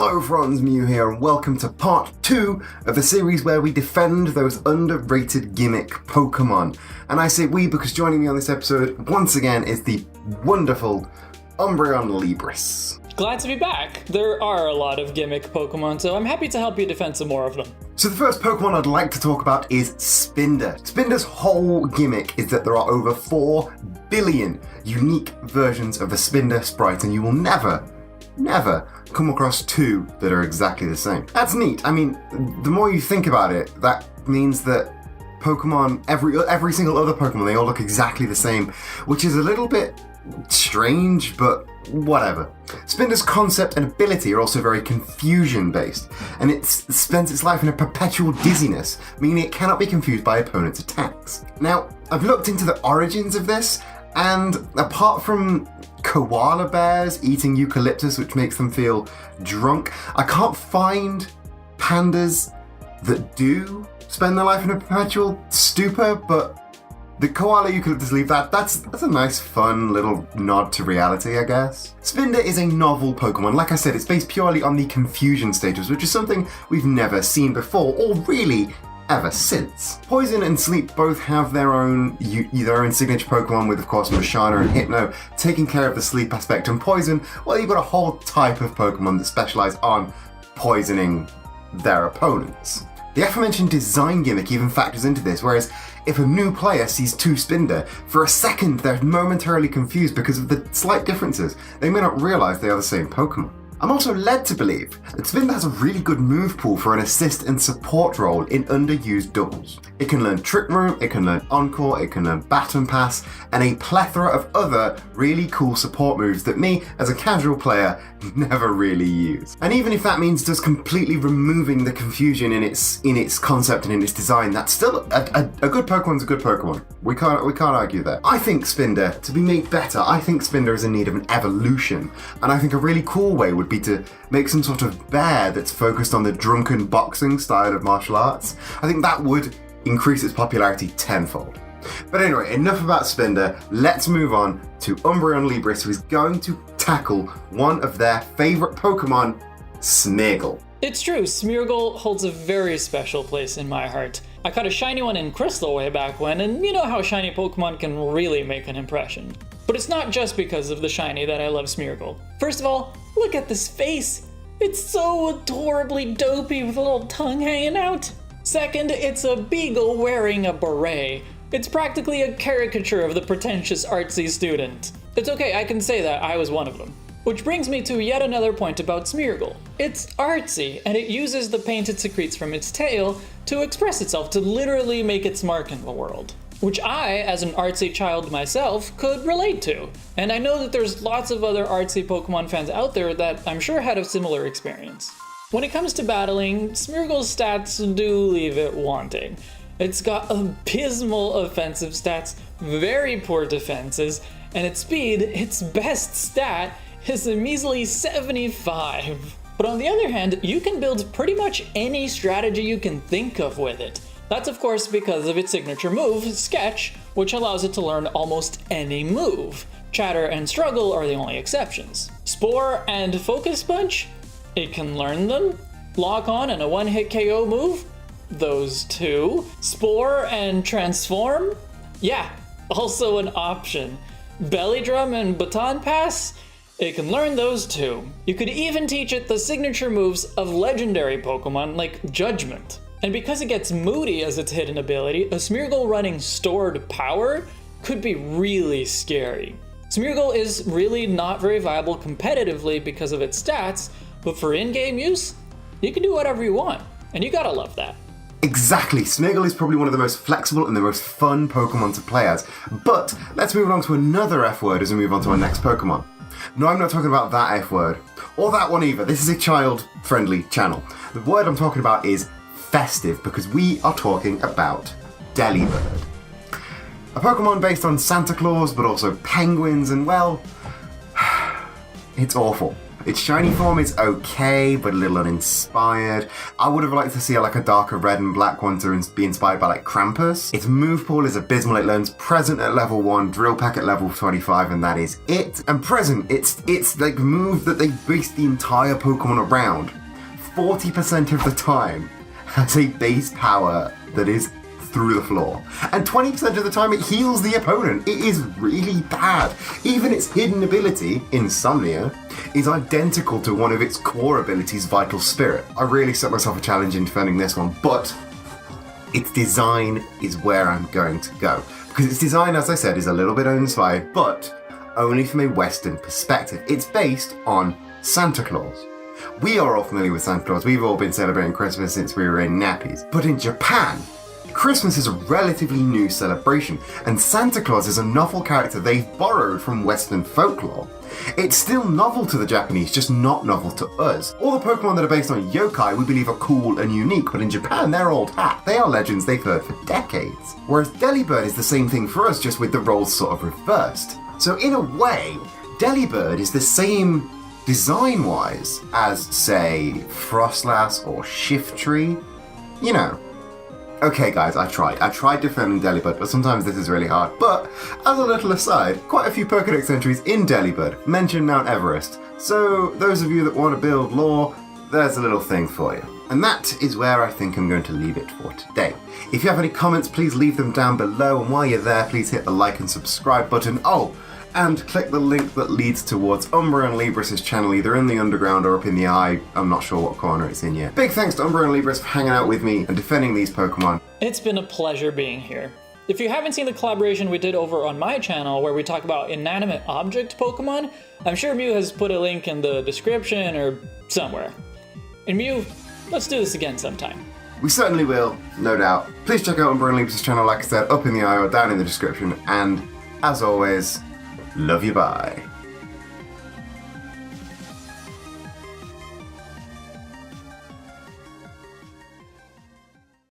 Hello friends, Mew here, and welcome to part 2 of the series where we defend those underrated gimmick Pokemon. And I say we because joining me on this episode once again is the wonderful Umbreon Libris. Glad to be back. There are a lot of gimmick Pokemon, so I'm happy to help you defend some more of them. So the first Pokemon I'd like to talk about is Spinder. Spinder's whole gimmick is that there are over 4 billion unique versions of a Spinder sprite, and you will never come across 2 that are exactly the same. That's neat. I mean, the more you think about it, that means that Pokemon, every single other Pokemon, they all look exactly the same, which is a little bit strange, but whatever. Spinder's concept and ability are also very confusion-based, and it spends its life in a perpetual dizziness, meaning it cannot be confused by opponents' attacks. Now, I've looked into the origins of this, and apart from koala bears eating eucalyptus, which makes them feel drunk, I can't find pandas that do spend their life in a perpetual stupor, but the koala eucalyptus leaf, that's a nice fun little nod to reality, I guess. Spinder is a novel Pokemon. Like I said, it's based purely on the confusion stages, which is something we've never seen before, or really ever since. Poison and Sleep both have their own signature Pokemon, with of course Mashana and Hypno taking care of the sleep aspect, and Poison, well, you've got a whole type of Pokemon that specialise on poisoning their opponents. The aforementioned design gimmick even factors into this, whereas if a new player sees 2 Spinder, for a second they're momentarily confused because of the slight differences. They may not realise they are the same Pokemon. I'm also led to believe that Spinder has a really good move pool for an assist and support role in underused doubles. It can learn Trick Room, it can learn Encore, it can learn Baton Pass, and a plethora of other really cool support moves that me, as a casual player, never really use. And even if that means just completely removing the confusion in its concept and in its design, that's still a good Pokemon's a good Pokemon. We can't argue that. I think Spinder, to be made better, I think Spinder is in need of an evolution, and I think a really cool way would be to make some sort of bear that's focused on the drunken boxing style of martial arts. I think that would increase its popularity tenfold. But anyway, enough about Spinder. Let's move on to Umbreon Libris, who is going to tackle one of their favourite Pokemon, Smeargle. It's true, Smeargle holds a very special place in my heart. I caught a shiny one in Crystal way back when, and you know how shiny Pokemon can really make an impression. But it's not just because of the shiny that I love Smeargle. First of all, look at this face. It's so adorably dopey with a little tongue hanging out. Second, it's a beagle wearing a beret. It's practically a caricature of the pretentious artsy student. It's okay, I can say that, I was one of them. Which brings me to yet another point about Smeargle. It's artsy, and it uses the paint it secretes from its tail to express itself, to literally make its mark in the world. Which I, as an artsy child myself, could relate to. And I know that there's lots of other artsy Pokemon fans out there that I'm sure had a similar experience. When it comes to battling, Smeargle's stats do leave it wanting. It's got abysmal offensive stats, very poor defenses, and its speed, its best stat, is a measly 75. But on the other hand, you can build pretty much any strategy you can think of with it. That's of course because of its signature move, Sketch, which allows it to learn almost any move. Chatter and Struggle are the only exceptions. Spore and Focus Punch? It can learn them. Lock On and a one-hit KO move? Those 2. Spore and Transform? Yeah, also an option. Belly Drum and Baton Pass? It can learn those too. You could even teach it the signature moves of legendary Pokemon like Judgment. And because it gets moody as its hidden ability, a Smeargle running Stored Power could be really scary. Smeargle is really not very viable competitively because of its stats, but for in-game use, you can do whatever you want, and you gotta love that. Exactly, Smeargle is probably one of the most flexible and the most fun Pokemon to play as. But let's move on to another F word as we move on to our next Pokemon. No, I'm not talking about that F word, or that one either. This is a child-friendly channel. The word I'm talking about is festive, because we are talking about Delibird. A Pokemon based on Santa Claus, but also penguins, and well, it's awful. Its shiny form is okay, but a little uninspired. I would have liked to see like a darker red and black one to be inspired by like Krampus. Its move pool is abysmal. It learns Present at level 1, Drill Peck at level 25, and that is it. And Present, it's like move that they base the entire Pokemon around. 40% of the time has a base power that is through the floor. And 20% of the time it heals the opponent. It is really bad. Even its hidden ability, Insomnia, is identical to one of its core abilities, Vital Spirit. I really set myself a challenge in defending this one, but its design is where I'm going to go. Because its design, as I said, is a little bit uninspired, but only from a Western perspective. It's based on Santa Claus. We are all familiar with Santa Claus. We've all been celebrating Christmas since we were in nappies. But in Japan, Christmas is a relatively new celebration, and Santa Claus is a novel character they've borrowed from Western folklore. It's still novel to the Japanese, just not novel to us. All the Pokemon that are based on yokai we believe are cool and unique, but in Japan they're old hat. They are legends they've heard for decades. Whereas Delibird is the same thing for us, just with the roles sort of reversed. So in a way, Delibird is the same design-wise as, say, Frostlass or Shiftry. You know. Okay guys, I tried defending Delibird, but sometimes this is really hard. But, as a little aside, quite a few Pokedex entries in Delibird mention Mount Everest. So, those of you that want to build lore, there's a little thing for you. And that is where I think I'm going to leave it for today. If you have any comments, please leave them down below, and while you're there, please hit the like and subscribe button. Oh, and click the link that leads towards Umbra and Libris' channel, either in the underground or up in the eye. I'm not sure what corner it's in yet. Big thanks to Umbra and Libris for hanging out with me and defending these Pokemon. It's been a pleasure being here. If you haven't seen the collaboration we did over on my channel where we talk about inanimate object Pokemon, I'm sure Mew has put a link in the description or somewhere. And Mew, let's do this again sometime. We certainly will, no doubt. Please check out Umbra and Libris' channel, like I said, up in the eye or down in the description. And, as always, love you, bye.